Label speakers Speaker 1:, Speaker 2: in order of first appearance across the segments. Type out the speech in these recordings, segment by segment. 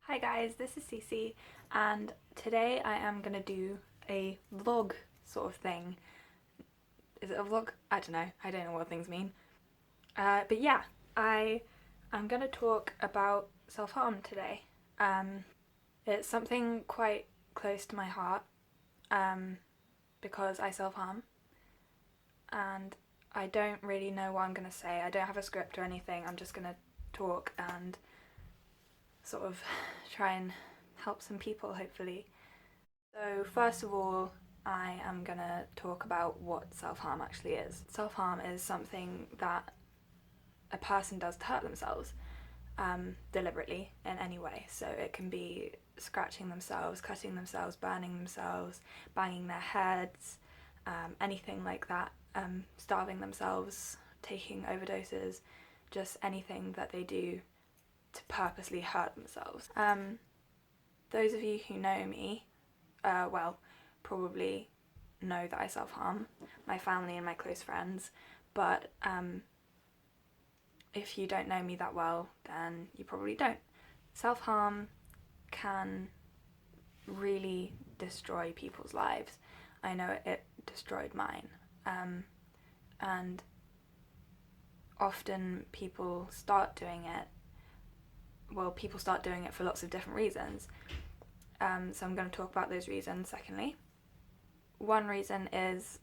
Speaker 1: Hi guys, this is Cece, and today I am gonna do a vlog sort of thing. Is it a vlog? I don't know what things mean. But yeah, I am gonna talk about self-harm today. It's something quite close to my heart, um, because I self-harm, and I don't really know what I'm gonna say. I don't have a script or anything. I'm just gonna talk and sort of try and help some people, hopefully. So first of all, I am gonna talk about what self-harm actually is. Self-harm is something that a person does to hurt themselves, deliberately in any way. So it can be scratching themselves, cutting themselves, burning themselves, banging their heads, anything like that, starving themselves, taking overdoses, just anything that they do to purposely hurt themselves. Those of you who know me, probably know that I self-harm, my family and my close friends, but if you don't know me that well, then you probably don't. Self-harm can really destroy people's lives. I know it destroyed mine. And often people start doing it, people start doing it for lots of different reasons. So I'm going to talk about those reasons secondly. One reason is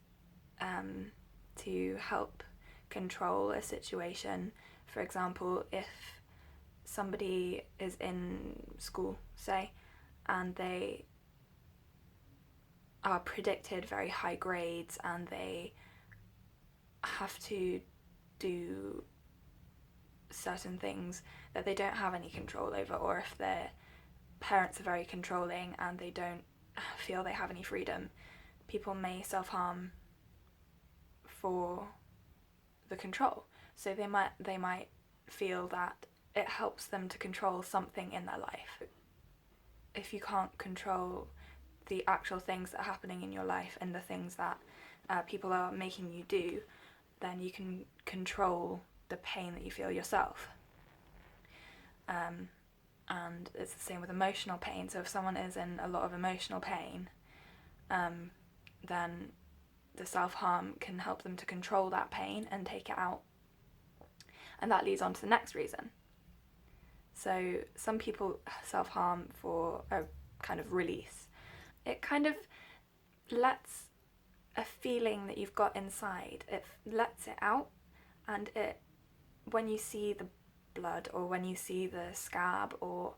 Speaker 1: to help control a situation. For example, if somebody is in school, say, and they are predicted very high grades and they have to do certain things that they don't have any control over, or if their parents are very controlling and they don't feel they have any freedom, people may self-harm for the control. So they might feel that it helps them to control something in their life. If you can't control the actual things that are happening in your life and the things that people are making you do, then you can control the pain that you feel yourself. And it's the same with emotional pain. So if someone is in a lot of emotional pain, then the self-harm can help them to control that pain and take it out. And that leads on to the next reason. So some people self-harm for a kind of release. It kind of lets a feeling that you've got inside, it lets it out, and when you see the blood, or when you see the scab, or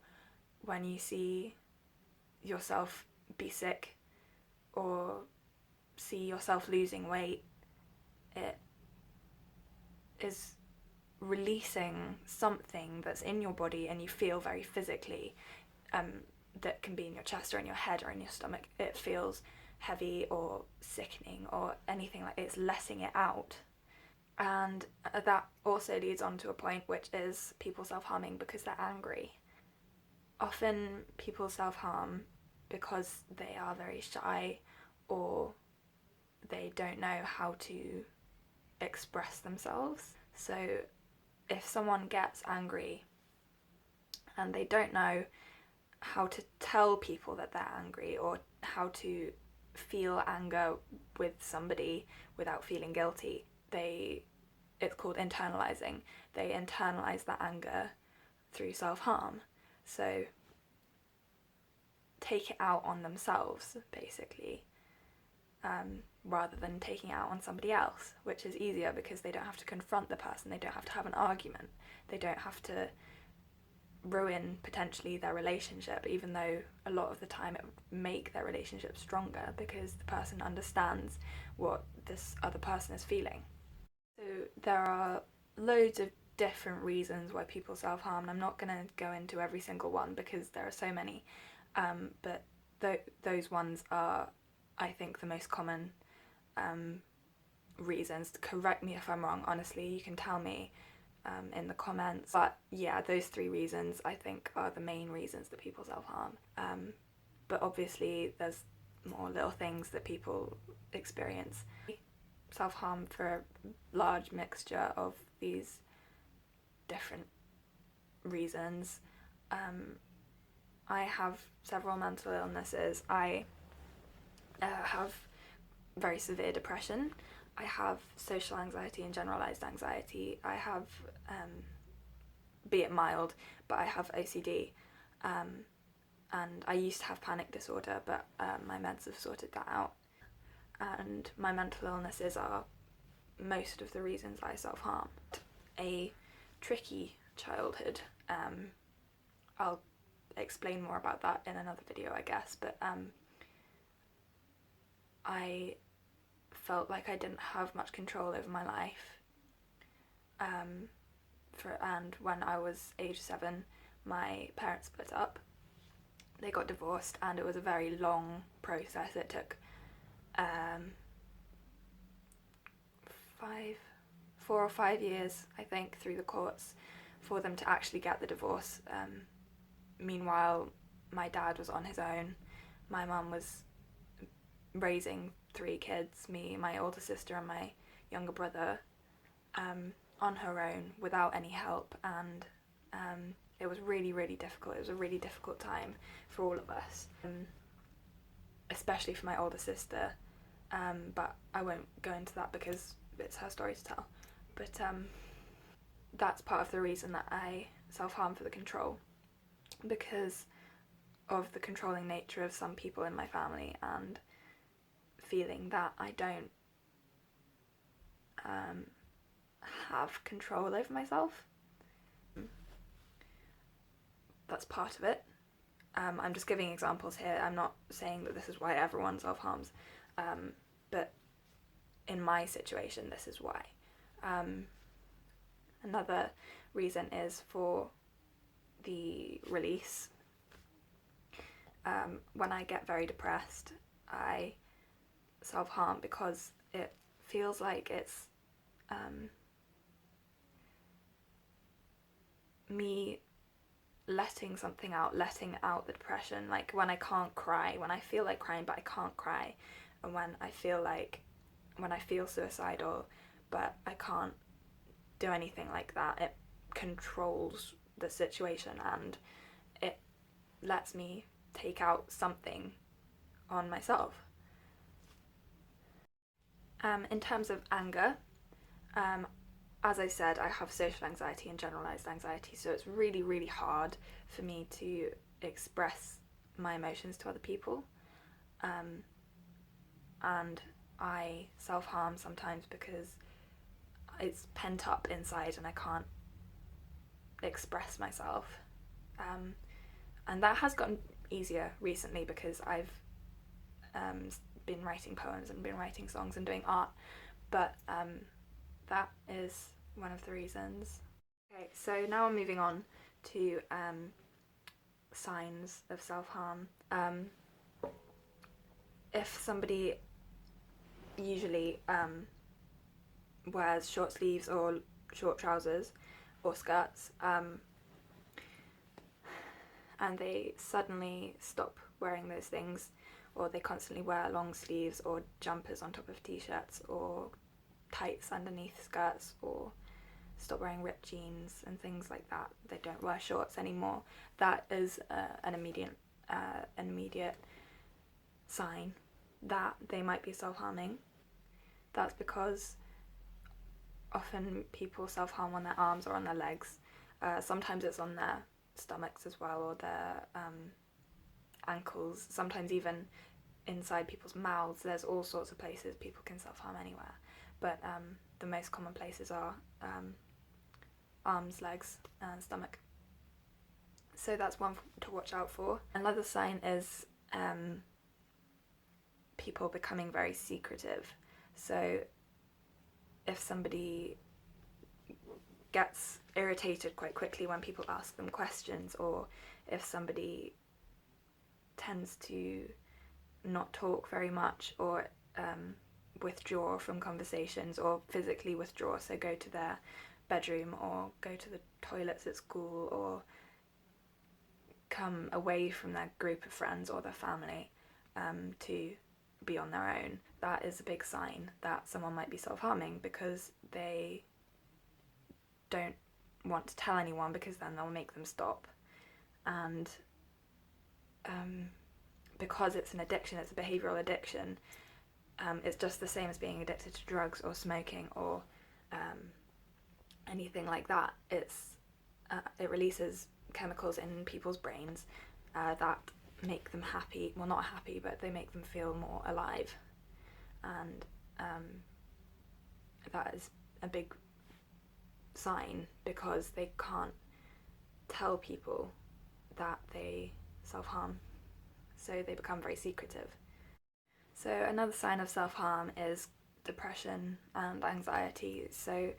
Speaker 1: when you see yourself be sick, or see yourself losing weight, it is releasing something that's in your body, and you feel very physically, that can be in your chest or in your head or in your stomach. It feels heavy or sickening or anything like it's letting it out. And that also leads on to a point, which is people self-harming because they're angry. Often people self-harm because they are very shy, or they don't know how to express themselves. So if someone gets angry and they don't know how to tell people that they're angry, or how to feel anger with somebody without feeling guilty, it's called internalizing. They internalize that anger through self-harm. So take it out on themselves, basically, rather than taking it out on somebody else, which is easier because they don't have to confront the person, they don't have to have an argument, they don't have to ruin potentially their relationship, even though a lot of the time it would make their relationship stronger because the person understands what this other person is feeling. So there are loads of different reasons why people self-harm, and I'm not going to go into every single one because there are so many, but those ones are, I think, the most common reasons. Correct me if I'm wrong, honestly, you can tell me in the comments, but yeah, those three reasons I think are the main reasons that people self-harm. But obviously there's more little things that people experience. Self-harm for a large mixture of these different reasons. I have several mental illnesses. I have very severe depression. I have social anxiety and generalized anxiety. I have, be it mild, but I have OCD. And I used to have panic disorder, but my meds have sorted that out. And my mental illnesses are most of the reasons I self-harm. A tricky childhood. I'll explain more about that in another video, I guess, but I felt like I didn't have much control over my life. And when I was age 7, my parents split up. They got divorced, and it was a very long process. It took 4 or 5 years, I think, through the courts for them to actually get the divorce. Meanwhile, my dad was on his own. My mum was raising 3 kids, me, my older sister and my younger brother, on her own without any help, and it was really, really difficult. It was a really difficult time for all of us, especially for my older sister, but I won't go into that because it's her story to tell. But that's part of the reason that I self-harm, for the control, because of the controlling nature of some people in my family, and feeling that I don't have control over myself. That's part of it. I'm just giving examples here. I'm not saying that this is why everyone self-harms, but in my situation, this is why. Another reason is for the release. When I get very depressed, I self-harm because it feels like it's me letting something out, letting out the depression. Like when I can't cry, when I feel like crying but I can't cry, and when I feel suicidal but I can't do anything like that, it controls the situation and it lets me take out something on myself. In terms of anger, as I said, I have social anxiety and generalized anxiety, so it's really, really hard for me to express my emotions to other people. And I self-harm sometimes because it's pent up inside and I can't express myself. And that has gotten easier recently because I've been writing poems and been writing songs and doing art, but that is one of the reasons. Okay, so now I'm moving on to signs of self-harm. If somebody usually wears short sleeves or short trousers or skirts, and they suddenly stop wearing those things, or they constantly wear long sleeves or jumpers on top of t-shirts or tights underneath skirts, or stop wearing ripped jeans and things like that, they don't wear shorts anymore, that is an immediate sign that they might be self-harming. That's because often people self-harm on their arms or on their legs. Sometimes it's on their stomachs as well, or their ankles, sometimes even inside people's mouths. There's all sorts of places people can self-harm anywhere, but the most common places are arms, legs and stomach. So that's one to watch out for. Another sign is people becoming very secretive. So if somebody gets irritated quite quickly when people ask them questions, or if somebody tends to not talk very much, or withdraw from conversations, or physically withdraw, so go to their bedroom or go to the toilets at school, or come away from their group of friends or their family to be on their own, that is a big sign that someone might be self-harming, because they don't want to tell anyone, because then they'll make them stop. And because it's an addiction, it's a behavioural addiction, it's just the same as being addicted to drugs or smoking or anything like that. It releases chemicals in people's brains that make them happy. Well, not happy, but they make them feel more alive. And that is a big sign, because they can't tell people that they self-harm, so they become very secretive. So another sign of self-harm is depression and anxiety. So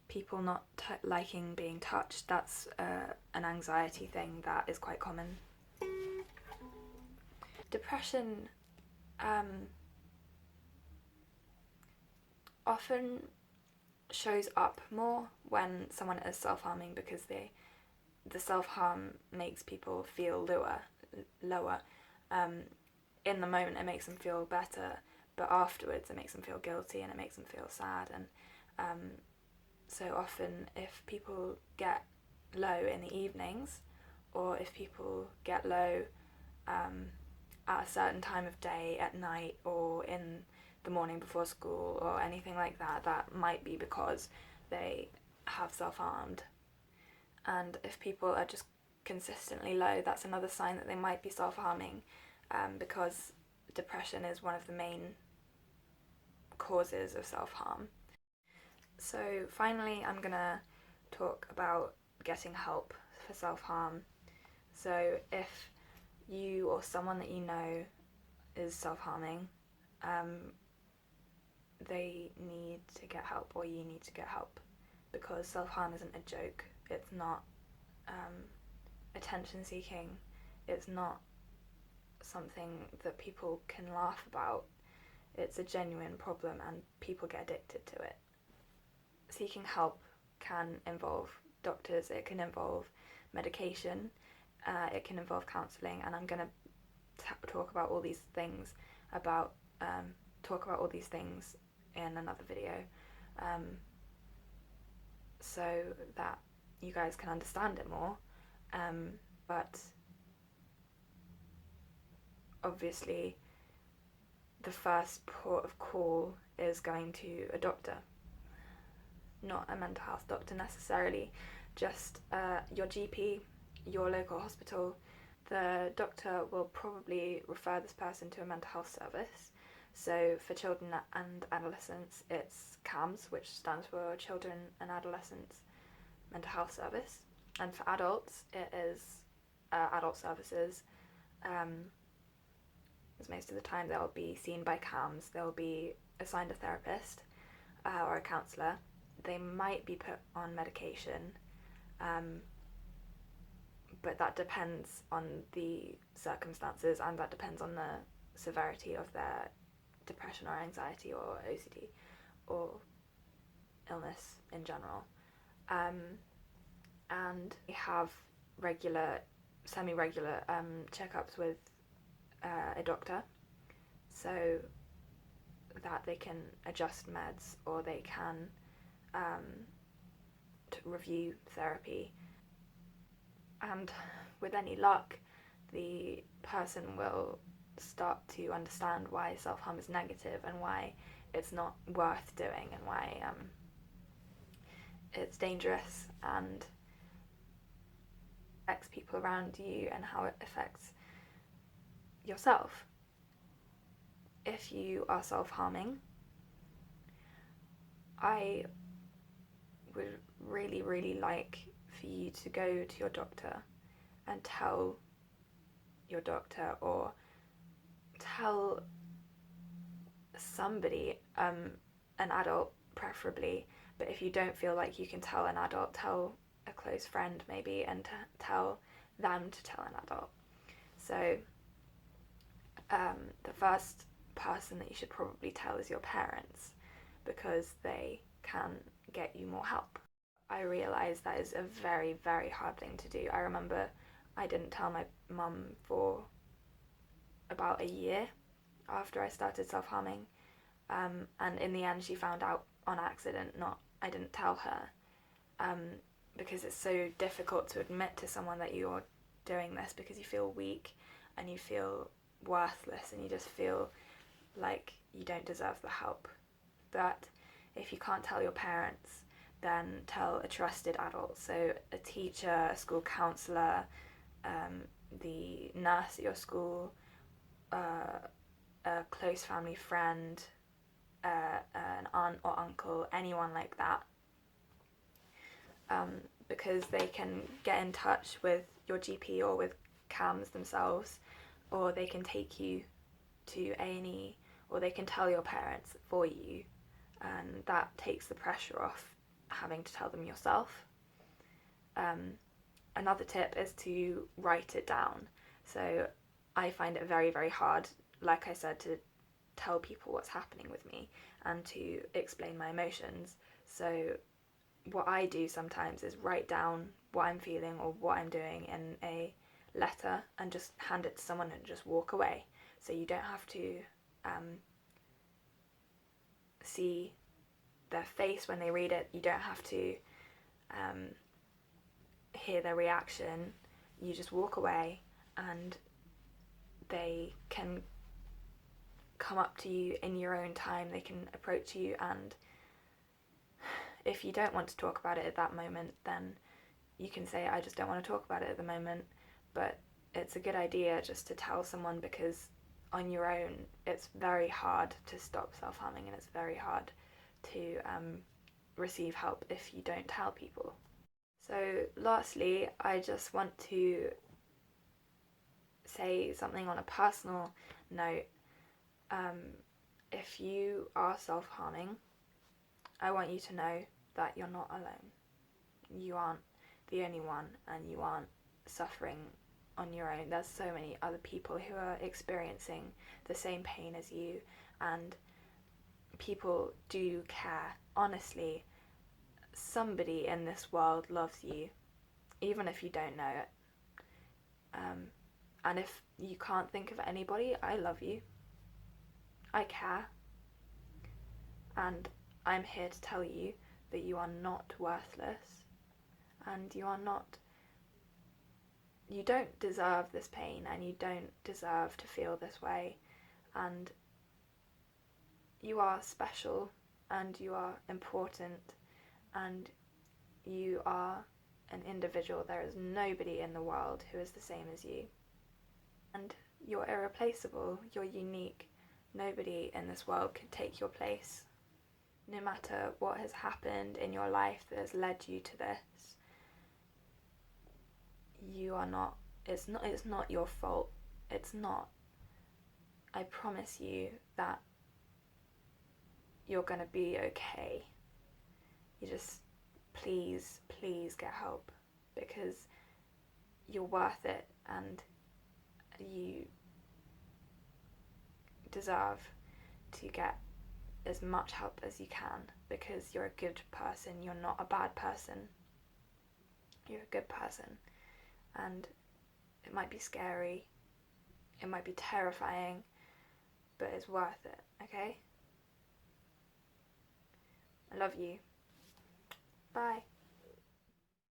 Speaker 1: people not liking being touched, that's an anxiety thing that is quite common. Depression often shows up more when someone is self-harming, because the self-harm makes people feel lower. In the moment it makes them feel better, but afterwards it makes them feel guilty and it makes them feel sad. And so often if people get low in the evenings, or if people get low at a certain time of day, at night, or in the morning before school, or anything like that, that might be because they have self-harmed. And if people are just consistently low, that's another sign that they might be self-harming, because depression is one of the main causes of self-harm. So finally, I'm gonna talk about getting help for self-harm. So if you or someone that you know is self-harming, they need to get help, or you need to get help, because self-harm isn't a joke. It's not attention seeking. It's not something that people can laugh about. It's a genuine problem, and people get addicted to it. Seeking help can involve doctors, it can involve medication, it can involve counselling, and I'm going to talk about all these things in another video, so that you guys can understand it more. But obviously the first port of call is going to a doctor, not a mental health doctor necessarily, just your GP, your local hospital. The doctor will probably refer this person to a mental health service. So for children and adolescents, it's CAMS, which stands for Children and Adolescents Mental Health Service. And for adults, it is adult services. As most of the time they'll be seen by CAMS, they'll be assigned a therapist or a counsellor. They might be put on medication, but that depends on the circumstances, and that depends on the severity of their depression or anxiety or OCD or illness in general. And we have semi-regular checkups with a doctor, so that they can adjust meds, or they can review therapy. And with any luck, the person will start to understand why self-harm is negative, and why it's not worth doing, and why it's dangerous and affects people around you, and how it affects yourself. If you are self-harming, I would really, really like for you to go to your doctor and tell your doctor, or tell somebody, an adult preferably, but if you don't feel like you can tell an adult, tell a close friend maybe, and tell them to tell an adult. So the first person that you should probably tell is your parents, because they can get you more help. I realise that is a very, very hard thing to do. I remember I didn't tell my mum for about a year after I started self-harming, and in the end she found out on accident. I didn't tell her, because it's so difficult to admit to someone that you're doing this because you feel weak and you feel worthless and you just feel like you don't deserve the help. But if you can't tell your parents, then tell a trusted adult, so a teacher, a school counsellor, the nurse at your school, a close family friend, an aunt or uncle, anyone like that, because they can get in touch with your GP or with CAMS themselves, or they can take you to A&E, or they can tell your parents for you, and that takes the pressure off having to tell them yourself. Another tip is to write it down. So I find it very, very hard, like I said, to tell people what's happening with me and to explain my emotions. So what I do sometimes is write down what I'm feeling or what I'm doing in a letter and just hand it to someone and just walk away. So you don't have to see their face when they read it. You don't have to hear their reaction. You just walk away and they can come up to you in your own time. They can approach you, and if you don't want to talk about it at that moment, then you can say, I just don't want to talk about it at the moment. But it's a good idea just to tell someone, because on your own it's very hard to stop self-harming, and it's very hard to receive help if you don't tell people. So lastly, I just want to say something on a personal note. If you are self-harming, I want you to know that you're not alone. You aren't the only one, and you aren't suffering on your own. There's so many other people who are experiencing the same pain as you, and people do care. Honestly, somebody in this world loves you, even if you don't know it. And if you can't think of anybody, I love you. I care. And I'm here to tell you that you are not worthless, and you don't deserve this pain, and you don't deserve to feel this way, and you are special, and you are important, and you are an individual. There is nobody in the world who is the same as you. And you're irreplaceable, you're unique. Nobody in this world can take your place. No matter what has happened in your life that has led you to this, you are not, it's not your fault. It's not. I promise you that you're gonna be okay. You just, please get help, because you're worth it, and you deserve to get as much help as you can, because you're a good person. You're not a bad person. You're a good person, and it might be scary, it might be terrifying, but it's worth it, okay? I love you. Bye.